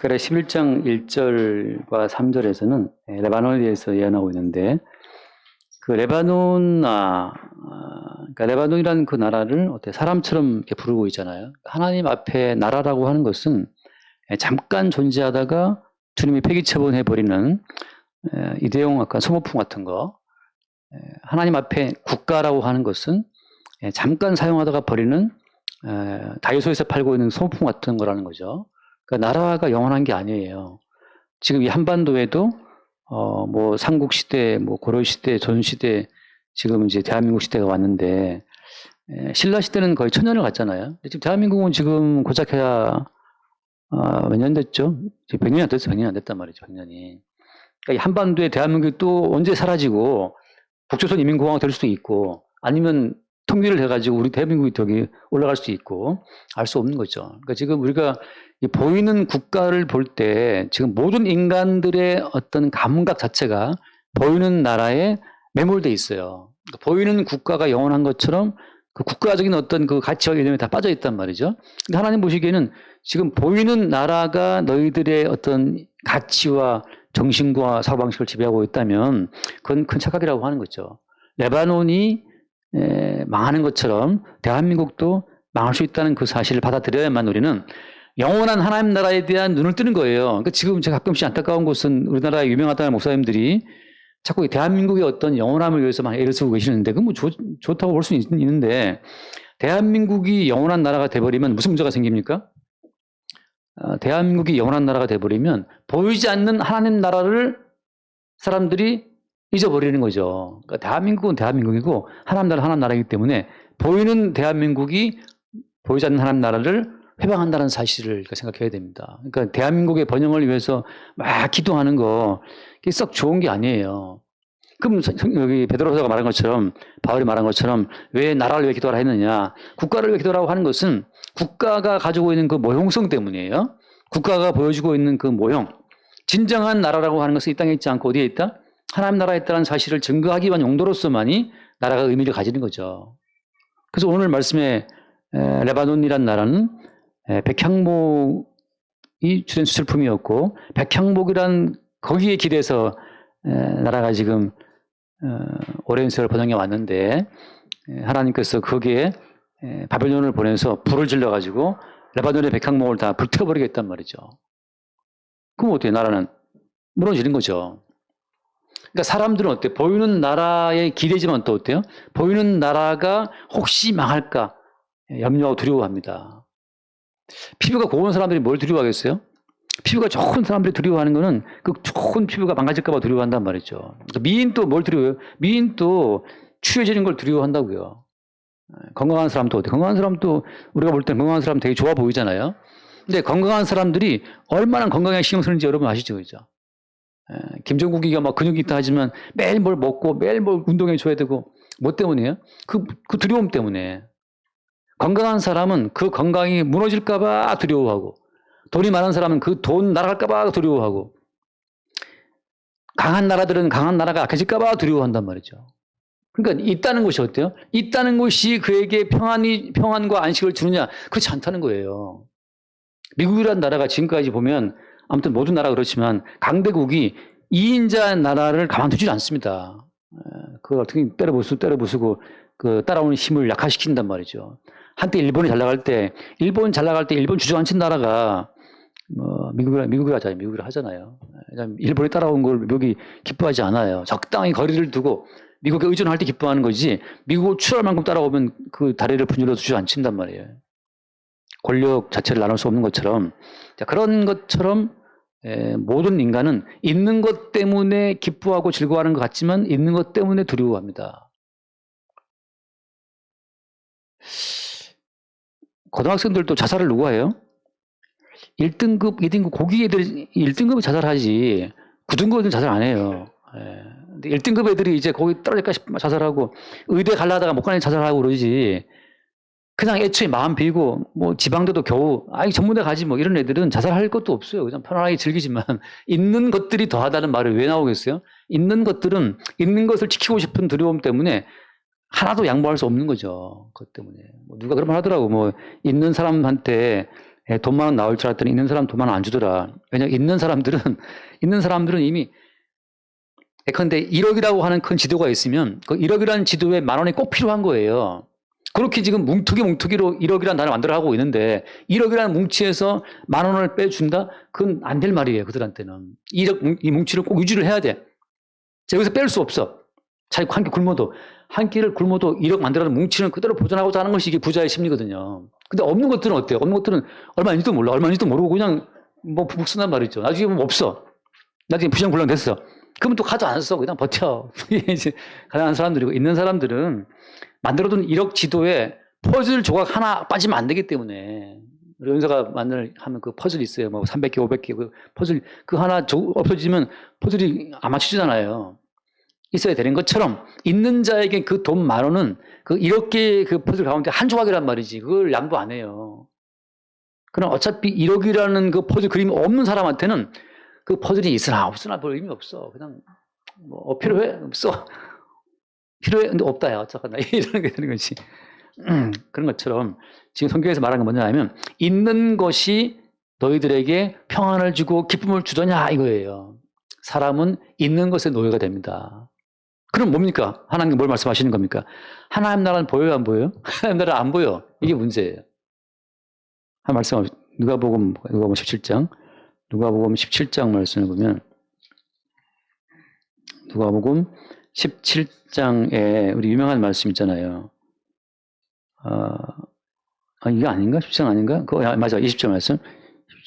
그래 11장 1절과 3절에서는 레바논에 대해서 예언하고 있는데 그 그러니까 레바논이라는 그 나라를 어떻게 사람처럼 이렇게 부르고 있잖아요. 하나님 앞에 나라라고 하는 것은 잠깐 존재하다가 주님이 폐기처분해 버리는 이대용 아까 소모품 같은 거. 하나님 앞에 국가라고 하는 것은 잠깐 사용하다가 버리는 다이소에서 팔고 있는 소모품 같은 거라는 거죠. 그러니까 나라가 영원한 게 아니에요. 지금 이 한반도에도 뭐 삼국시대, 뭐 고려시대, 전시대, 지금 이제 대한민국 시대가 왔는데 신라시대는 거의 천년을 갔잖아요. 지금 대한민국은 지금 고작해야 몇 년 됐죠? 100년이 안 됐어. 100년이 안 됐단 말이죠. 100년이. 그러니까 이 한반도에 대한민국이 또 언제 사라지고 북조선 인민공화국 될 수도 있고 아니면 통일을 해가지고 우리 대한민국이 저기 올라갈 수도 있고 알 수 없는 거죠. 그러니까 지금 우리가 이 보이는 국가를 볼 때 지금 모든 인간들의 어떤 감각 자체가 보이는 나라에 매몰돼 있어요. 그러니까 보이는 국가가 영원한 것처럼 그 국가적인 어떤 그 가치와 개념이 다 빠져 있단 말이죠. 근데 하나님 보시기에는 지금 보이는 나라가 너희들의 어떤 가치와 정신과 사고방식을 지배하고 있다면 그건 큰 착각이라고 하는 거죠. 레바논이 망하는 것처럼 대한민국도 망할 수 있다는 그 사실을 받아들여야만 우리는 영원한 하나님 나라에 대한 눈을 뜨는 거예요. 그러니까 지금 제가 가끔씩 안타까운 것은 우리나라의 유명하다는 목사님들이 자꾸 대한민국의 어떤 영원함을 위해서 막 애를 쓰고 계시는데 그건 뭐 좋다고 볼 수는 있는데 대한민국이 영원한 나라가 돼버리면 무슨 문제가 생깁니까? 대한민국이 영원한 나라가 돼버리면 보이지 않는 하나님 나라를 사람들이 잊어버리는 거죠. 그러니까 대한민국은 대한민국이고 하나님 나라는 하나님 나라이기 때문에 보이는 대한민국이 보이지 않는 하나님 나라를 회방한다는 사실을 생각해야 됩니다. 그러니까 대한민국의 번영을 위해서 막 기도하는 거 그게 썩 좋은 게 아니에요. 그럼 여기 베드로서가 말한 것처럼 바울이 말한 것처럼 왜 나라를 왜 기도하라 했느냐. 국가를 왜 기도하라고 하는 것은 국가가 가지고 있는 그 모형성 때문이에요. 국가가 보여주고 있는 그 모형. 진정한 나라라고 하는 것은 이 땅에 있지 않고 어디에 있다? 하나님 나라에 있다는 사실을 증거하기 위한 용도로서만이 나라가 의미를 가지는 거죠. 그래서 오늘 말씀에 레바논이란 나라는 백향목이 주된 수출품이었고 백향목이란 거기에 기대서 나라가 지금 오랜 세월 번영해 왔는데 하나님께서 거기에 바벨론을 보내서 불을 질러가지고 레바논의 백향목을 다 불태워버리겠단 말이죠. 그럼 어때요? 나라는 무너지는 거죠. 그러니까 사람들은 어때요? 보이는 나라에 기대지만 또 어때요? 보이는 나라가 혹시 망할까 염려하고 두려워합니다. 피부가 고운 사람들이 뭘 두려워하겠어요? 피부가 좋은 사람들이 두려워하는 거는 그 좋은 피부가 망가질까 봐 두려워한단 말이죠. 그러니까 미인도 뭘 두려워해요? 미인도 추해지는 걸 두려워한다고요. 건강한 사람도 어때요? 건강한 사람도 우리가 볼 때 건강한 사람 되게 좋아 보이잖아요. 근데 건강한 사람들이 얼마나 건강에 신경 쓰는지 여러분 아시죠? 그죠? 김종국이가 막 근육이 있다 하지만 매일 뭘 먹고 매일 뭘 운동해 줘야 되고 뭐 때문이에요? 그 두려움 때문에. 건강한 사람은 그 건강이 무너질까봐 두려워하고 돈이 많은 사람은 그 돈 날아갈까봐 두려워하고 강한 나라들은 강한 나라가 약해질까봐 두려워한단 말이죠. 그러니까 있다는 것이 어때요? 있다는 것이 그에게 평안과 안식을 주느냐? 그렇지 않다는 거예요. 미국이라는 나라가 지금까지 보면 아무튼 모든 나라가 그렇지만 강대국이 2인자 나라를 가만두지 않습니다. 그걸 어떻게 때려부수고 그 따라오는 힘을 약화시킨단 말이죠. 한때 일본이 잘 나갈 때 일본 주저앉힌 나라가 미국이라 하잖아요. 일본이 따라온 걸 미국이 기뻐하지 않아요. 적당히 거리를 두고 미국에 의존할 때 기뻐하는 거지 미국을 추월할 만큼 따라오면 그 다리를 분열로 주저앉힌단 말이에요. 권력 자체를 나눌 수 없는 것처럼 그런 것처럼 모든 인간은 있는 것 때문에 기뻐하고 즐거워하는 것 같지만 있는 것 때문에 두려워합니다. 고등학생들도 자살을 누가 해요? 1등급, 2등급 고기 애들이 1등급은 자살하지 9등급은 자살 안 해요. 1등급 애들이 이제 거기 떨어질까 싶으면 자살하고 의대 가려다가 못 가니 자살하고 그러지 그냥 애초에 마음 비고 뭐 지방대도 겨우 전문대 가지 뭐 이런 애들은 자살할 것도 없어요. 그냥 편안하게 즐기지만 있는 것들이 더하다는 말이 왜 나오겠어요? 있는 것들은 있는 것을 지키고 싶은 두려움 때문에 하나도 양보할 수 없는 거죠. 그것 때문에. 뭐 누가 그런 말 하더라고. 뭐 있는 사람한테 돈만 원 나올 줄 알았더니 있는 사람 돈만 원 안 주더라. 왜냐면 있는 사람들은 이미 예컨대 1억이라고 하는 큰 지도가 있으면 그 1억이라는 지도에 만 원이 꼭 필요한 거예요. 그렇게 지금 뭉툭이로 1억이라는 단어를 만들어 하고 있는데 1억이라는 뭉치에서 만 원을 빼준다? 그건 안 될 말이에요. 그들한테는. 이 뭉치를 꼭 유지를 해야 돼. 자, 여기서 뺄 수 없어. 자기 한 끼를 굶어도 1억 만들어서 뭉치는 그대로 보존하고자 하는 것이 이게 부자의 심리거든요. 근데 없는 것들은 어때요? 없는 것들은 얼마인지도 몰라. 얼마인지도 모르고 그냥 뭐 푹 쓴단 말이죠. 나중에 보면 없어. 나중에 부정굴량 됐어. 그러면 또 가져 안 써. 그냥 버텨. 이제 가난한 사람들이고 있는 사람들은 만들어둔 1억 지도에 퍼즐 조각 하나 빠지면 안 되기 때문에 연서가 하면 그 퍼즐 있어요. 뭐 300개, 500개 그 퍼즐 그 하나 없어지면 퍼즐이 안 맞추잖아요. 있어야 되는 것처럼 있는 자에게 그 돈 만 원은 그 1억 개의 그 퍼즐 가운데 한 조각이란 말이지. 그걸 양보 안 해요. 그럼 어차피 1억이라는 그 퍼즐 그림이 없는 사람한테는 그 퍼즐이 있으나 없으나 별 의미 없어. 그냥 뭐 필요해? 없어. 필요해? 근데 없다. 야 어떡하나 이런 게 되는 거지. 그런 것처럼 지금 성경에서 말하는 건 뭐냐면 있는 것이 너희들에게 평안을 주고 기쁨을 주더냐 이거예요. 사람은 있는 것에 노예가 됩니다. 그럼 뭡니까? 하나님 뭘 말씀하시는 겁니까? 하나님 나라는 보여요, 안 보여요? 하나님 나라는 안 보여. 이게 문제예요. 한 말씀, 누가복음 17장. 누가복음 17장 말씀을 보면, 누가복음 17장에 우리 유명한 말씀 있잖아요. 이게 아닌가? 17장 아닌가? 맞아. 20절 말씀.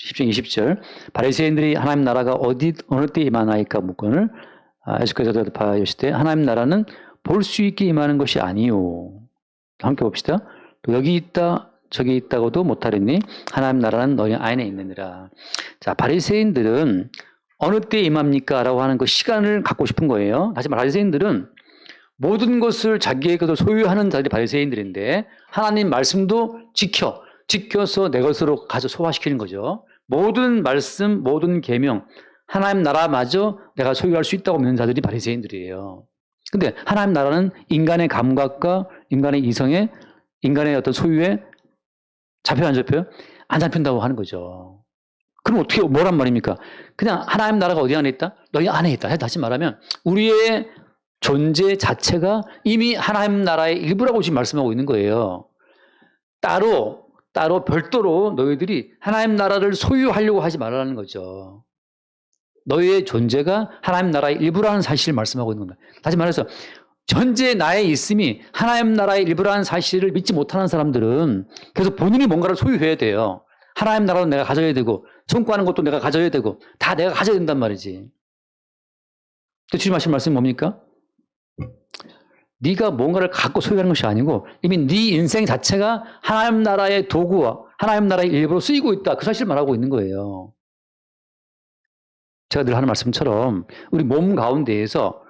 10장 20절. 바리새인들이 하나님 나라가 어느 때 임하나이까 묻거늘 예수께서 대답하시되 하나님 나라는 볼 수 있게 임하는 것이 아니요. 함께 봅시다. 또 여기 있다 저기 있다고도 못하리니 하나님 나라는 너희 안에 있느니라. 자, 바리새인들은 어느 때 임합니까? 라고 하는 그 시간을 갖고 싶은 거예요. 다시 말해 바리새인들은 모든 것을 자기의 것을 소유하는 자들이 바리새인들인데 하나님 말씀도 지켜서 내 것으로 가져 소화시키는 거죠. 모든 말씀, 모든 계명, 하나님 나라마저 내가 소유할 수 있다고 믿는 자들이 바리새인들이에요. 근데 하나님 나라는 인간의 감각과 인간의 이성에, 인간의 어떤 소유에 잡혀요, 안 잡혀요? 안 잡힌다고 하는 거죠. 그럼 어떻게, 뭐란 말입니까? 그냥 하나님 나라가 어디 안에 있다? 너희 안에 있다. 다시 말하면 우리의 존재 자체가 이미 하나님 나라의 일부라고 지금 말씀하고 있는 거예요. 따로 별도로 너희들이 하나님 나라를 소유하려고 하지 말라는 거죠. 너희의 존재가 하나님 나라의 일부라는 사실을 말씀하고 있는 겁니다. 다시 말해서 현재 나의 있음이 하나님 나라의 일부라는 사실을 믿지 못하는 사람들은 계속 본인이 뭔가를 소유해야 돼요. 하나님 나라도 내가 가져야 되고 성과하는 것도 내가 가져야 되고 다 내가 가져야 된단 말이지. 주님 하신 말씀이 뭡니까? 네가 뭔가를 갖고 소유하는 것이 아니고 이미 네 인생 자체가 하나님 나라의 도구와 하나님 나라의 일부로 쓰이고 있다. 그 사실을 말하고 있는 거예요. 제가 늘 하는 말씀처럼 우리 몸 가운데에서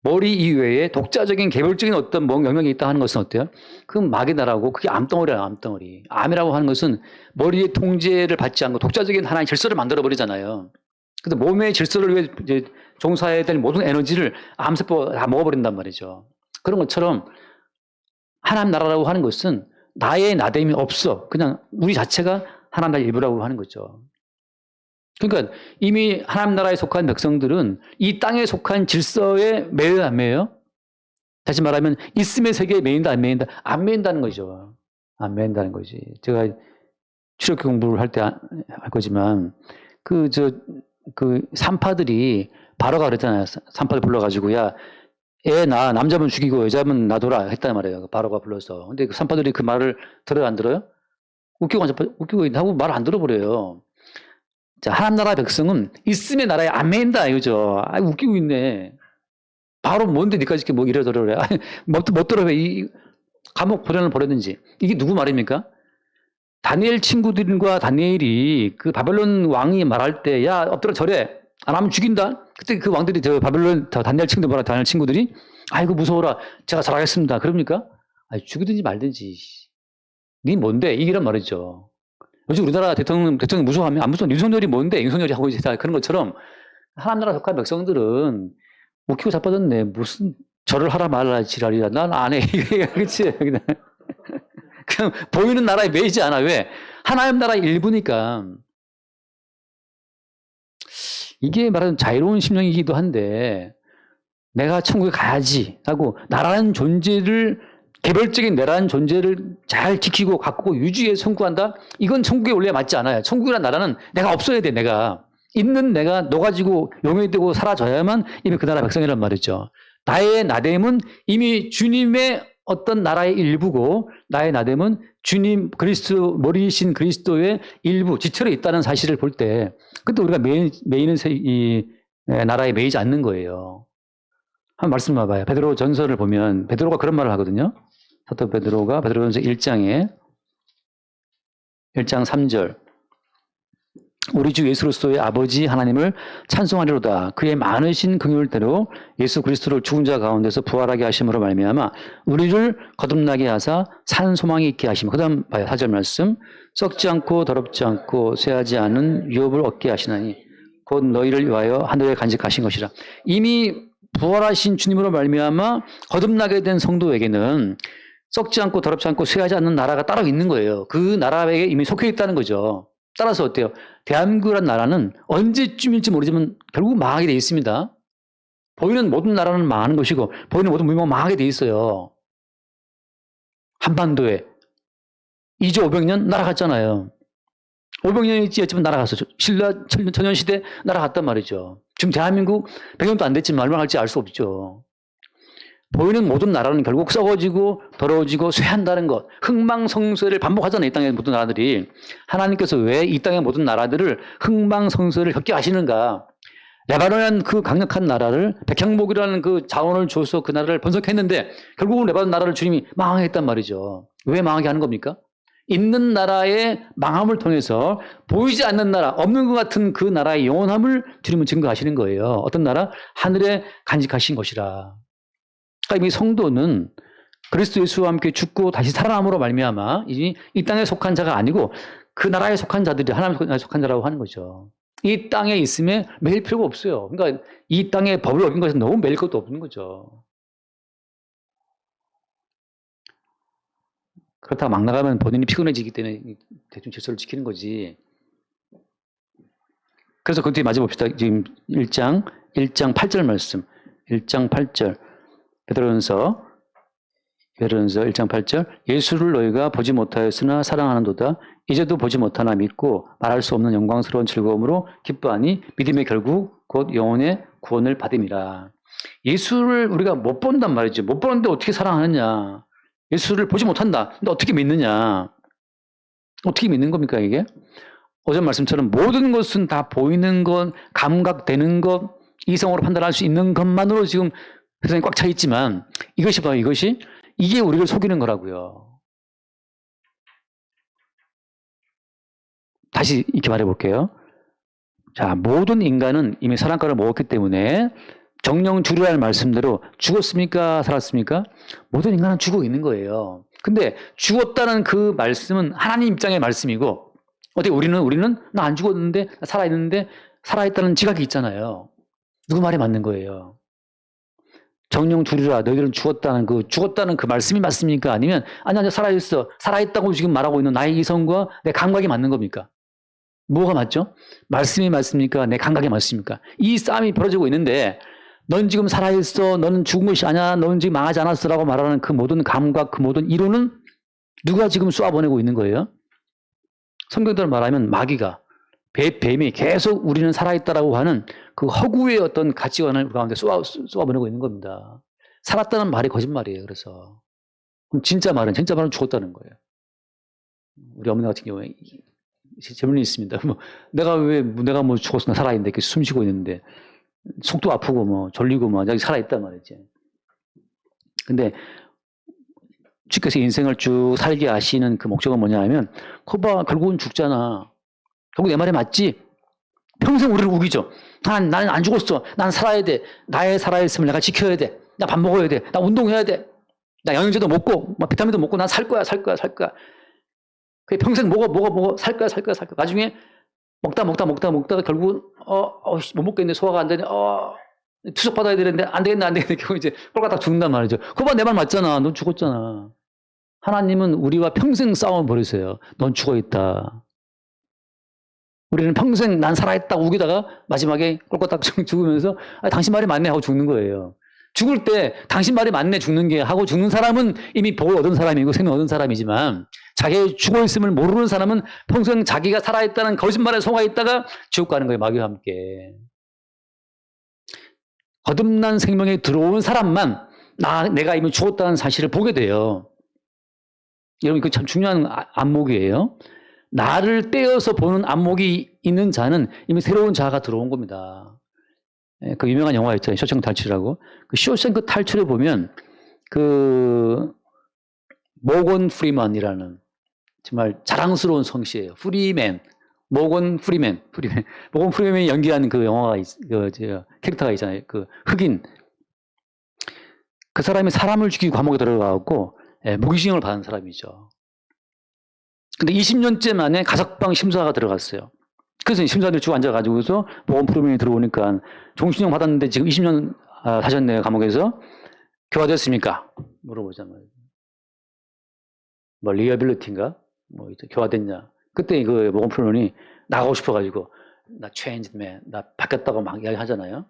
머리 이외에 독자적인 개별적인 어떤 영역이 있다 하는 것은 어때요? 그건 막이 나라고 그게 암덩어리야, 암덩어리. 암이라고 하는 것은 머리의 통제를 받지 않고 독자적인 하나의 질서를 만들어버리잖아요. 그래서 몸의 질서를 위해 이제 종사해야 될 모든 에너지를 암세포가 다 먹어버린단 말이죠. 그런 것처럼 하나님 나라라고 하는 것은 나의 나됨이 없어. 그냥 우리 자체가 하나님 나라의 일부라고 하는 거죠. 그러니까 이미 하나님 나라에 속한 백성들은 이 땅에 속한 질서에 매여요, 안 매여요? 다시 말하면 있음의 세계에 매인다, 안 매인다? 안 매인다는 거죠. 안 매인다는 거지. 제가 출애굽기 공부를 할 때 할 거지만 그 산파들이 바로가 그랬잖아요. 산파들 불러가지고 야, 애 나 남자면 죽이고 여자면 놔둬라 했단 말이에요. 바로가 불러서. 근데 그 산파들이 그 말을 들어요, 안 들어요? 웃기고 있다고 말 안 들어버려요. 자, 하나님 나라 백성은 있음의 나라에 안 매인다 이거죠. 웃기고 있네. 바로 뭔데 니까지 이렇게 뭐 이래저래. 못 들어 왜 이 감옥 불연을 벌였는지. 이게 누구 말입니까? 다니엘 친구들과 다니엘이 그 바벨론 왕이 말할 때 야 엎드려 절해. 안 하면 죽인다. 그때 그 왕들이 다니엘 친구들 뭐라 다니엘 친구들이 아이고 무서워라. 제가 잘하겠습니다. 그럽니까? 죽이든지 말든지. 니 뭔데? 이기란 말이죠. 요즘 우리나라 대통령 무서워하면 안 무서워. 윤석열이 뭔데? 윤석열이 하고 있다. 그런 것처럼 하나님 나라 속한 백성들은 웃기고 자빠졌네. 무슨 절을 하라 말라 지랄이야. 난 안 해. 그렇지. 그냥 보이는 나라에 매이지 않아. 왜? 하나님 나라 일부니까 이게 말하는 자유로운 심령이기도 한데 내가 천국에 가야지 하고 나라는 존재를 개별적인 나라는 존재를 잘 지키고 가꾸고 유지해 선구한다? 이건 천국의 원리에 맞지 않아요. 천국이라는 나라는 내가 없어야 돼. 내가. 있는 내가 녹아지고 용해되고 사라져야만 이미 그 나라 백성이란 말이죠. 나의 나됨은 이미 주님의 어떤 나라의 일부고 나의 나됨은 주님 그리스도 머리이신 그리스도의 일부 지체로 있다는 사실을 볼 때 그때 우리가 매이는 이 나라에 매이지 않는 거예요. 한 말씀 봐봐요. 베드로 전서를 보면 베드로가 그런 말을 하거든요. 사도 베드로가 베드로전서 1장 3절 우리 주 예수로서의 아버지 하나님을 찬송하리로다. 그의 많으신 긍휼대로 예수 그리스도를 죽은 자 가운데서 부활하게 하심으로 말미암아 우리를 거듭나게 하사 산 소망이 있게 하시며 그다음 봐요. 4절 말씀 썩지 않고 더럽지 않고 쇠하지 않은 유업을 얻게 하시나니 곧 너희를 위하여 하늘에 간직하신 것이라. 이미 부활하신 주님으로 말미암아 거듭나게 된 성도에게는 썩지 않고 더럽지 않고 쇠하지 않는 나라가 따로 있는 거예요. 그 나라에 이미 속해 있다는 거죠. 따라서 어때요? 대한민국이라는 나라는 언제쯤일지 모르지만 결국 망하게 돼 있습니다. 보이는 모든 나라는 망하는 것이고 보이는 모든 문명은 망하게 돼 있어요. 한반도에 2조 500년 날아갔잖아요. 500년이 지났지만 날아갔어. 신라 천년시대 날아갔단 말이죠. 지금 대한민국 100년도 안 됐지만 얼마나 할지 알 수 없죠. 보이는 모든 나라는 결국 썩어지고 더러워지고 쇠한다는 것. 흥망성쇠를 반복하잖아요. 이 땅의 모든 나라들이. 하나님께서 왜 이 땅의 모든 나라들을 흥망성쇠를 겪게 하시는가. 레바논이라는 그 강력한 나라를 백향목이라는 그 자원을 줘서 그 나라를 번성했는데 결국은 레바논 나라를 주님이 망하게 했단 말이죠. 왜 망하게 하는 겁니까? 있는 나라의 망함을 통해서 보이지 않는 나라, 없는 것 같은 그 나라의 영원함을 주님은 증거하시는 거예요. 어떤 나라? 하늘에 간직하신 것이라. 그러니까 이 성도는 그리스도 예수와 함께 죽고 다시 살아남으로 말미암아 이 땅에 속한 자가 아니고 그 나라에 속한 자들이 하나님의 나라에 속한 자라고 하는 거죠. 이 땅에 있음에 매일 필요가 없어요. 그러니까 이 땅에 법을 어긴 것은 너무 매일 것도 없는 거죠. 그렇다고 막 나가면 본인이 피곤해지기 때문에 대충 질서를 지키는 거지. 그래서 그 뒤에 맞아 봅시다. 지금 1장 8절 말씀. 1장 8절. 베드로전서 1장 8절. 예수를 너희가 보지 못하였으나 사랑하는도다. 이제도 보지 못하나 믿고 말할 수 없는 영광스러운 즐거움으로 기뻐하니 믿음의 결국 곧 영혼의 구원을 받음이라. 예수를 우리가 못 본단 말이죠. 못 보는데 어떻게 사랑하느냐. 예수를 보지 못한다. 근데 어떻게 믿느냐? 어떻게 믿는 겁니까, 이게? 어제 말씀처럼 모든 것은 다 보이는 것, 감각되는 것, 이성으로 판단할 수 있는 것만으로 지금 세상이 꽉 차 있지만 이것이 바로 이게 우리를 속이는 거라고요. 다시 이렇게 말해볼게요. 자, 모든 인간은 이미 사랑가를 먹었기 때문에 정령 주류할 말씀대로 죽었습니까? 살았습니까? 모든 인간은 죽어 있는 거예요. 근데 죽었다는 그 말씀은 하나님 입장의 말씀이고 어떻게 우리는 나 안 죽었는데 나 살아있는데 살아있다는 지각이 있잖아요. 누구 말이 맞는 거예요? 정령 주류라 너희들은 죽었다는 그 말씀이 맞습니까? 아니면 아니 살아있어. 살아있다고 지금 말하고 있는 나의 이성과 내 감각이 맞는 겁니까? 뭐가 맞죠? 말씀이 맞습니까? 내 감각이 맞습니까? 이 싸움이 벌어지고 있는데 넌 지금 살아있어. 너는 죽은 것이 아니야. 너는 지금 망하지 않았어라고 말하는 그 모든 감각, 그 모든 이론은 누가 지금 쏘아보내고 있는 거예요? 성경대로 말하면 마귀가 뱀이 계속 우리는 살아있다라고 하는 그 허구의 어떤 가치관을 가운데 쏘아보내고 있는 겁니다. 살았다는 말이 거짓말이에요. 그래서 그럼 진짜 말은 죽었다는 거예요. 우리 어머니 같은 경우에 재물이 있습니다. 내가 죽었어. 나 살아있는데 이렇게 숨 쉬고 있는데 속도 아프고 졸리고 여기 살아있단 말이지. 근데 주께서 인생을 쭉 살게 하시는 그 목적은 뭐냐 하면 거봐 결국은 죽잖아. 결국 내 말이 맞지? 평생 우리를 우기죠. 나는 안 죽었어. 난 살아야 돼. 나의 살아있음을 내가 지켜야 돼. 나 밥 먹어야 돼. 나 운동해야 돼. 나 영양제도 먹고 비타민도 먹고 난 살 거야. 그게 평생 먹어. 살 거야. 나중에 먹다가 결국은 못 먹겠네. 소화가 안 되네. 투석 받아야 되는데 안 되겠네. 결국 이제 꼴가닥 죽는단 말이죠. 그거 봐 내 말 맞잖아. 너 죽었잖아. 하나님은 우리와 평생 싸움을 벌이세요. 넌 죽어있다. 우리는 평생 난 살아있다고 우기다가 마지막에 꼴깍딱 죽으면서 당신 말이 맞네 하고 죽는 거예요. 죽을 때 당신 말이 맞네 죽는 게 하고 죽는 사람은 이미 복을 얻은 사람이고 생명 얻은 사람이지만 자기의 죽어있음을 모르는 사람은 평생 자기가 살아있다는 거짓말에 속아 있다가 지옥 가는 거예요. 마귀와 함께. 거듭난 생명에 들어온 사람만 내가 이미 죽었다는 사실을 보게 돼요. 여러분 이거 참 중요한 안목이에요. 나를 떼어서 보는 안목이 있는 자는 이미 새로운 자아가 들어온 겁니다. 그 유명한 영화 있잖아요. 쇼생크 탈출이라고. 그 쇼생크 탈출에 보면 그 모건 프리먼이라는 정말 자랑스러운 성씨예요. 모건 프리맨이 연기한 그 영화가 캐릭터가 있잖아요. 그 흑인. 그 사람이 사람을 죽이고 감옥에 들어가고 무기징역을 받은 사람이죠. 근데 20년째 만에 가석방 심사가 들어갔어요. 그래서 심사들이 쭉 앉아가지고서 모건 프리맨이 들어오니까 종신형 받았는데 지금 20년 사셨네요. 감옥에서. 교화됐습니까? 물어보잖아요. 뭐 리어빌리티인가? 뭐 이제 교화됐냐? 그때 그 모건 프리맨이 나가고 싶어가지고 나 changed man, 나 바뀌었다고 막 이야기하잖아요.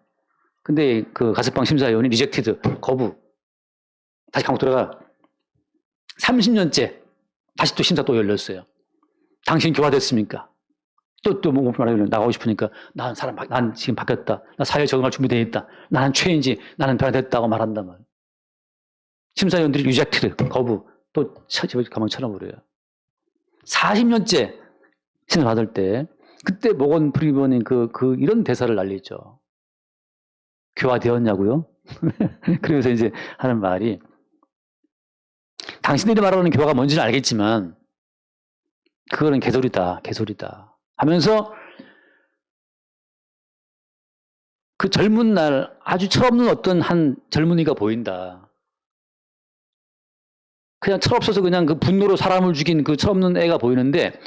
근데 그 가석방 심사위원이 리젝티드, 거부. 다시 감옥 들어가. 30년째 다시 또 심사 또 열렸어요. 당신 교화됐습니까? 또 모건 프리맨이 나가고 싶으니까 난 지금 바뀌었다. 나 사회에 적응할 준비되어 있다. 나는 체인지, 나는 변화됐다고 말한단 말이에요. 심사위원들이 리젝티드, 거부. 또 집에 가만히 쳐다보래요. 40년째 신을 받을 때 그때 모건 프리먼이 이런 대사를 날리죠. 교화되었냐고요? 그러면서 이제 하는 말이 당신들이 말하는 교화가 뭔지는 알겠지만 그거는 개소리다 하면서 그 젊은 날 아주 철없는 어떤 한 젊은이가 보인다. 그냥 철없어서 그냥 그 분노로 사람을 죽인 그 철없는 애가 보이는데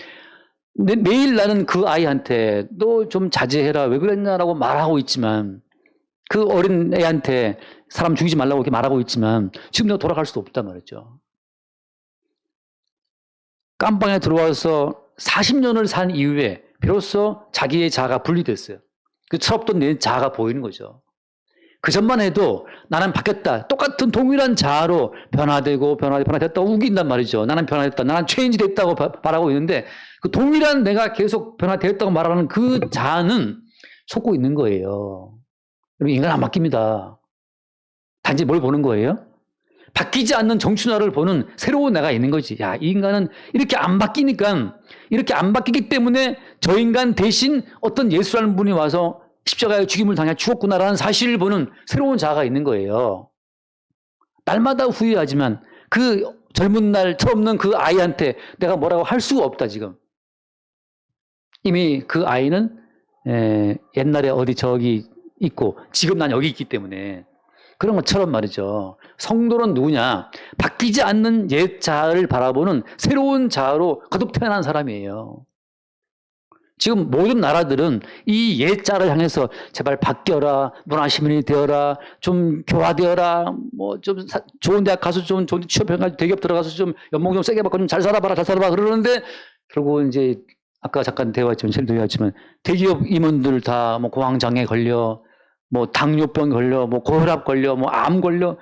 매일 나는 그 아이한테 너 좀 자제해라 왜 그랬냐라고 말하고 있지만 그 어린 애한테 사람 죽이지 말라고 이렇게 말하고 있지만 지금 내가 돌아갈 수도 없단 말이죠. 깜방에 들어와서 40년을 산 이후에 비로소 자기의 자아가 분리됐어요. 그 철없던 내 자아가 보이는 거죠. 그 전만 해도 나는 바뀌었다. 똑같은 동일한 자아로 변화됐다고 우긴단 말이죠. 나는 변화됐다. 나는 체인지 됐다고 말하고 있는데 그 동일한 내가 계속 변화되었다고 말하는 그 자아는 속고 있는 거예요. 여러분 인간은 안 바뀝니다. 단지 뭘 보는 거예요? 바뀌지 않는 정춘화를 보는 새로운 내가 있는 거지. 야, 이 인간은 이렇게 안 바뀌니까 이렇게 안 바뀌기 때문에 저 인간 대신 어떤 예수라는 분이 와서 십자가에 죽임을 당해 죽었구나라는 사실을 보는 새로운 자아가 있는 거예요. 날마다 후회하지만 그 젊은 날 철없는 그 아이한테 내가 뭐라고 할 수가 없다 지금. 이미 그 아이는 옛날에 어디 저기 있고 지금 난 여기 있기 때문에 그런 것처럼 말이죠. 성도는 누구냐? 바뀌지 않는 옛 자아를 바라보는 새로운 자아로 거듭 태어난 사람이에요. 지금 모든 나라들은 이 옛 자아를 향해서 제발 바뀌어라, 문화시민이 되어라, 좀 교화되어라, 뭐 좀 좋은 대학 가서 좀 좋은 취업해가지고 대기업 들어가서 좀 연봉 좀 세게 받고 좀 잘 살아봐라 그러는데 결국 이제 아까 잠깐 대화했지만 대기업 임원들 다 뭐 공황장애 걸려, 뭐 당뇨병 걸려, 뭐 고혈압 걸려, 뭐 암 걸려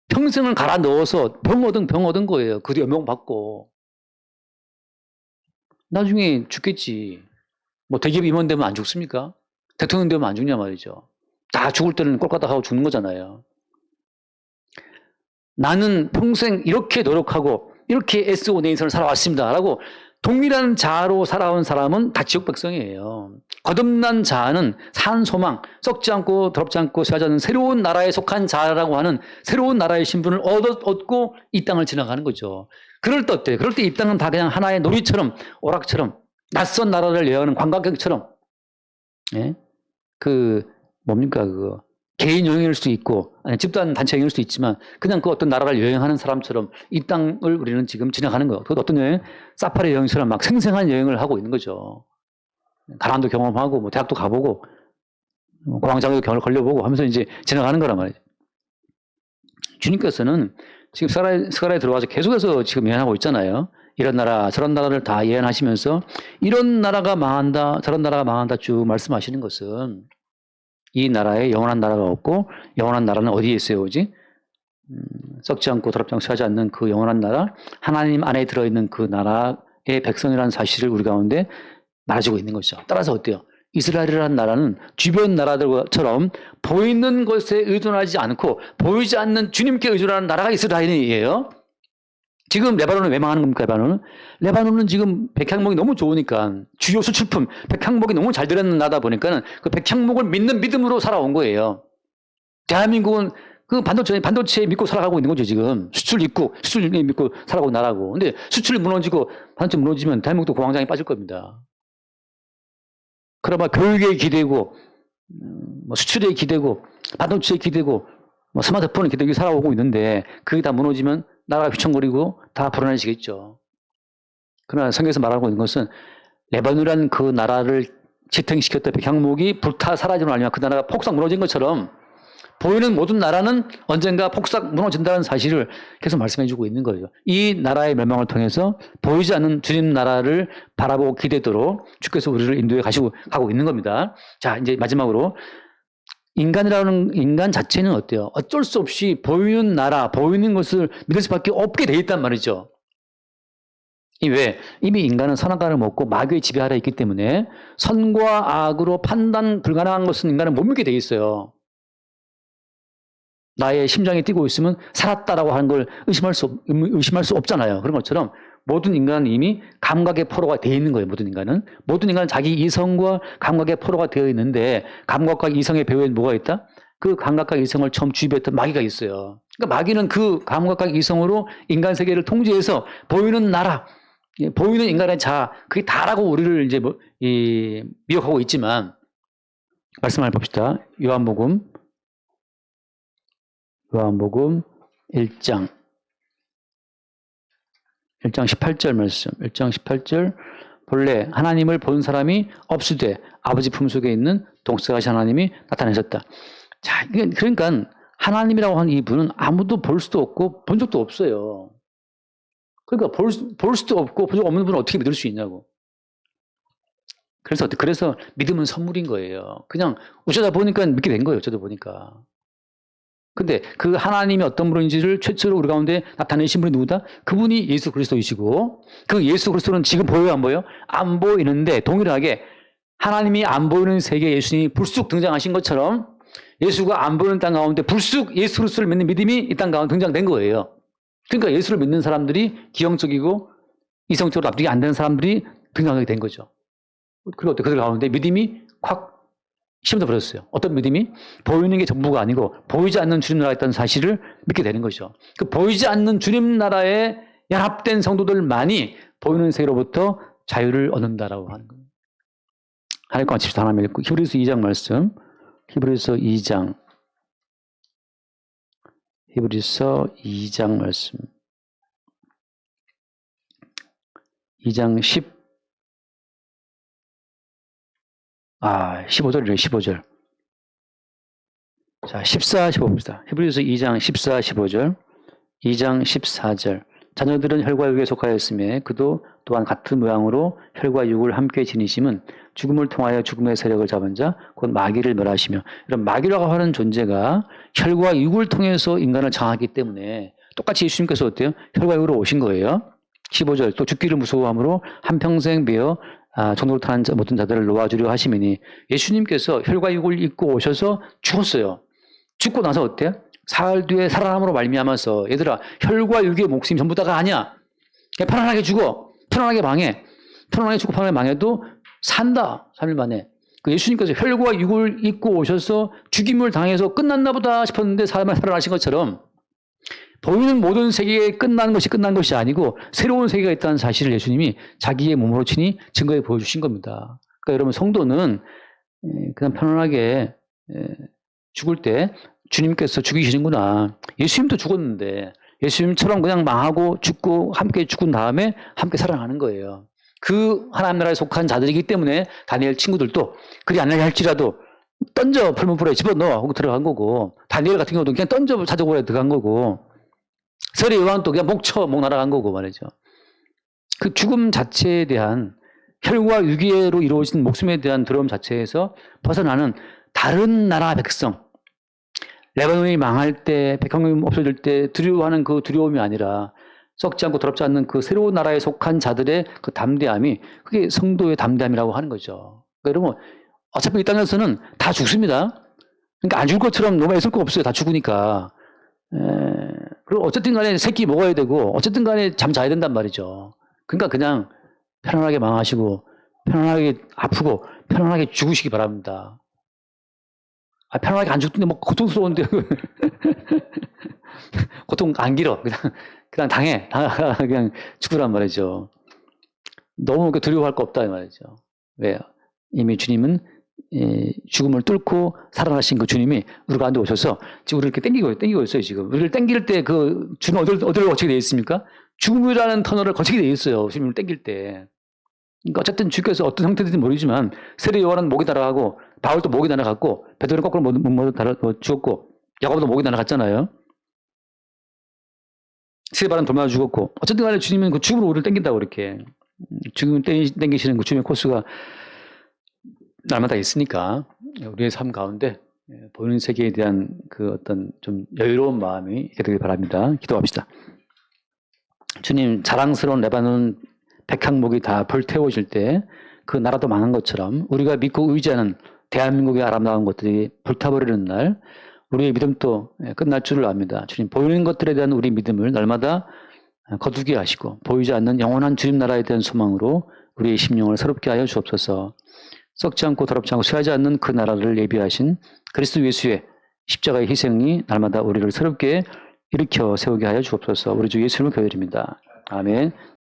평생을 갈아 넣어서 병 얻은 거예요. 그 연봉 받고 나중에 죽겠지. 뭐 대기업 임원 되면 안 죽습니까? 대통령 되면 안 죽냐 말이죠. 다 죽을 때는 꼴까닥 하고 죽는 거잖아요. 나는 평생 이렇게 노력하고 이렇게 애쓰고 내 인생을 살아왔습니다. 라고 동일한 자아로 살아온 사람은 다 지옥 백성이에요. 거듭난 자아는 산 소망, 썩지 않고 더럽지 않고 쇠하지 않는 새로운 나라에 속한 자아라고 하는 새로운 나라의 신분을 얻고 이 땅을 지나가는 거죠. 그럴 때 어때요? 그럴 때 이 땅은 다 그냥 하나의 놀이처럼 오락처럼 낯선 나라를 여행하는 관광객처럼 예? 개인 여행일 수도 있고 아니 집단 단체 여행일 수도 있지만 그냥 그 어떤 나라를 여행하는 사람처럼 이 땅을 우리는 지금 지나가는 거예요. 그것도 어떤 여행? 사파리 여행처럼 막 생생한 여행을 하고 있는 거죠. 가난도 경험하고 뭐 대학도 가보고 공황장애도 걸려보고 하면서 이제 지나가는 거란 말이죠. 주님께서는 지금 스가랴에 들어와서 계속해서 지금 예언하고 있잖아요. 이런 나라 저런 나라를 다 예언하시면서 이런 나라가 망한다 저런 나라가 망한다 쭉 말씀하시는 것은 이 나라에 영원한 나라가 없고 영원한 나라는 어디에 있어요 오지? 썩지 않고 더럽지 않고 쇠하지 않는 그 영원한 나라 하나님 안에 들어있는 그 나라의 백성이라는 사실을 우리 가운데 말해주고 있는 거죠. 따라서 어때요? 이스라엘이라는 나라는 주변 나라들처럼 보이는 것에 의존하지 않고 보이지 않는 주님께 의존하는 나라가 이스라엘이에요. 지금 레바논은 왜 망하는 겁니까? 레바논은 지금 백향목이 너무 좋으니까 주요 수출품 백향목이 너무 잘 되는 나라다 보니까 그 백향목을 믿는 믿음으로 살아온 거예요. 대한민국은 그 반도체 믿고 살아가고 있는 거죠, 지금. 수출 믿고 살아가고 나라고. 근데 수출이 무너지고 반도체 무너지면 대한민국도 공황장애 빠질 겁니다. 그러면 교육에 기대고, 수출에 기대고, 반도체에 기대고, 스마트폰에 기대고 살아오고 있는데, 그게 다 무너지면 나라가 휘청거리고 다 불안해지겠죠. 그러나 성경에서 말하고 있는 것은 레바논이라는 그 나라를 지탱시켰던 백향목이 불타 사라지는 아니면 그 나라가 폭삭 무너진 것처럼 보이는 모든 나라는 언젠가 폭삭 무너진다는 사실을 계속 말씀해주고 있는 거죠. 이 나라의 멸망을 통해서 보이지 않는 주님 나라를 바라보고 기대도록 주께서 우리를 인도해 가고 있는 겁니다. 자, 이제 마지막으로 인간 자체는 어때요? 어쩔 수 없이 보이는 나라, 보이는 것을 믿을 수밖에 없게 돼 있단 말이죠. 왜? 이미 인간은 선악과를 먹고 마귀의 지배 아래 있기 때문에 선과 악으로 판단 불가능한 것은 인간은 못 믿게 돼 있어요. 나의 심장이 뛰고 있으면 살았다라고 하는 걸 의심할 수 없잖아요. 그런 것처럼 모든 인간은 이미 감각의 포로가 되어 있는 거예요. 모든 인간은 자기 이성과 감각의 포로가 되어 있는데 감각과 이성의 배후에 뭐가 있다? 그 감각과 이성을 처음 주입했던 마귀가 있어요. 그러니까 마귀는 그 감각과 이성으로 인간 세계를 통제해서 보이는 나라, 보이는 인간의 자아, 그게 다라고 우리를 이제 미혹하고 있지만 말씀을 봅시다. 요한복음 1장 18절 말씀. 1장 18절. 본래 하나님을 본 사람이 없으되 아버지 품속에 있는 동서가신 하나님이 나타내셨다. 자, 그러니까 하나님이라고 하는 이분은 아무도 볼 수도 없고 본 적도 없어요. 그러니까 볼 수도 없고 본 적 없는 분을 어떻게 믿을 수 있냐고. 그래서 믿음은 선물인 거예요. 그냥 어쩌다 보니까 믿게 된 거예요. 어쩌다 보니까. 근데 그 하나님이 어떤 분인지를 최초로 우리 가운데 나타내신 분이 누구다? 그분이 예수 그리스도이시고 그 예수 그리스도는 지금 보여요, 안 보여요? 안 보이는데 동일하게 하나님이 안 보이는 세계에 예수님이 불쑥 등장하신 것처럼 예수가 안 보이는 땅 가운데 불쑥 예수 그리스도를 믿는 믿음이 이 땅 가운데 등장된 거예요. 그러니까 예수를 믿는 사람들이 기형적이고 이성적으로 납득이 안 되는 사람들이 등장하게 된 거죠. 그리고 그들 가운데 믿음이 확 심어져 버렸어요. 어떤 믿음이? 보이는 게 전부가 아니고 보이지 않는 주님 나라가 있다는 사실을 믿게 되는 거죠. 그 보이지 않는 주님 나라에 연합된 성도들만이 보이는 세계로부터 자유를 얻는다라고 하는 거예요. 하나님과 같이 하나님 읽고 히브리서 2장 말씀. 히브리서 2장 말씀. 2장 15절이래요, 15절. 자, 14, 15입니다. 히브리서 2장 14, 15절. 2장 14절. 자녀들은 혈과 육에 속하였으며 그도 또한 같은 모양으로 혈과 육을 함께 지니심은 죽음을 통하여 죽음의 세력을 잡은 자, 곧 마귀를 멸하시며. 이런 마귀라고 하는 존재가 혈과 육을 통해서 인간을 장하기 때문에 똑같이 예수님께서 어때요? 혈과 육으로 오신 거예요. 15절. 또 죽기를 무서워함으로 한평생 매어 종로를 타는 모든 자들을 놓아주려 하시미니 예수님께서 혈과 육을 입고 오셔서 죽었어요. 죽고 나서 어때요? 사흘 뒤에 살아남으로 말미암아서 얘들아 혈과 육의 목숨이 전부 다가 아니야. 그냥 편안하게 죽어. 편안하게 망해. 편안하게 죽고 편안하게 망해도 산다. 3일 만에. 예수님께서 혈과 육을 입고 오셔서 죽임을 당해서 끝났나 보다 싶었는데 사람을 살아나신 것처럼 보이는 모든 세계에 끝난 것이 아니고 새로운 세계가 있다는 사실을 예수님이 자기의 몸으로 친히 증거해 보여주신 겁니다. 그러니까 여러분 성도는 그냥 편안하게 죽을 때 주님께서 죽이시는구나. 예수님도 죽었는데 예수님처럼 그냥 망하고 죽고 함께 죽은 다음에 함께 살아나는 거예요. 그 하나님 나라에 속한 자들이기 때문에 다니엘 친구들도 그리 안 할지라도 던져 풀무불에 집어넣어 하고 들어간 거고 다니엘 같은 경우도 그냥 던져 자적으로 들어간 거고 세례 요한은 또 그냥 목 날아간 거고 말이죠. 그 죽음 자체에 대한 혈과 유기로 이루어진 목숨에 대한 두려움 자체에서 벗어나는 다른 나라 백성, 레바논이 망할 때, 백향목이 없어질 때 두려워하는 그 두려움이 아니라 썩지 않고 더럽지 않는 그 새로운 나라에 속한 자들의 그 담대함이 그게 성도의 담대함이라고 하는 거죠. 그러니까 여러분 어차피 이 땅에서는 다 죽습니다. 그러니까 안 죽을 것처럼 너무 애쓸 거 없어요. 다 죽으니까. 그리고 어쨌든 간에 새끼 먹어야 되고 어쨌든 간에 잠 자야 된단 말이죠. 그러니까 그냥 편안하게 망하시고 편안하게 아프고 편안하게 죽으시기 바랍니다. 편안하게 안 죽던데 뭐 고통스러운데 고통 안 길어. 그냥 당해. 그냥 죽으란 말이죠. 너무 두려워할 거 없다 이 말이죠. 왜요? 이미 주님은 죽음을 뚫고 살아나신 그 주님이 우리 가운데 오셔서 지금 우리를 이렇게 땡기고 있어요, 지금. 우리를 땡길 때 그 주님 어디를 거치게 되어 있습니까? 죽음이라는 터널을 거치게 되어 있어요. 주님을 땡길 때. 그러니까 어쨌든 주께서 어떤 형태든지 모르지만 세례 요한은 목이 날아가고 바울도 목이 날아갔고 베드로는 거꾸로 못 죽었고 야고보도 목이 날아갔잖아요. 스데반은 돌맞아 죽었고 어쨌든 간에 주님은 그 죽음으로 우리를 땡긴다고 이렇게 죽음을 땡기시는 그 주님의 코스가 날마다 있으니까 우리의 삶 가운데 보이는 세계에 대한 그 어떤 좀 여유로운 마음이 있게 되길 바랍니다. 기도합시다. 주님, 자랑스러운 레바논 백향목이 다 불태워질 때 그 나라도 망한 것처럼 우리가 믿고 의지하는 대한민국의 아름다운 것들이 불타버리는 날 우리의 믿음도 끝날 줄을 압니다. 주님, 보이는 것들에 대한 우리 믿음을 날마다 거두게 하시고 보이지 않는 영원한 주님 나라에 대한 소망으로 우리의 심령을 새롭게 하여 주옵소서. 썩지 않고 더럽지 않고 쇠하지 않는 그 나라를 예비하신 그리스도 예수의 십자가의 희생이 날마다 우리를 새롭게 일으켜 세우게 하여 주옵소서. 우리 주 예수님을 기도드립니다. 아멘.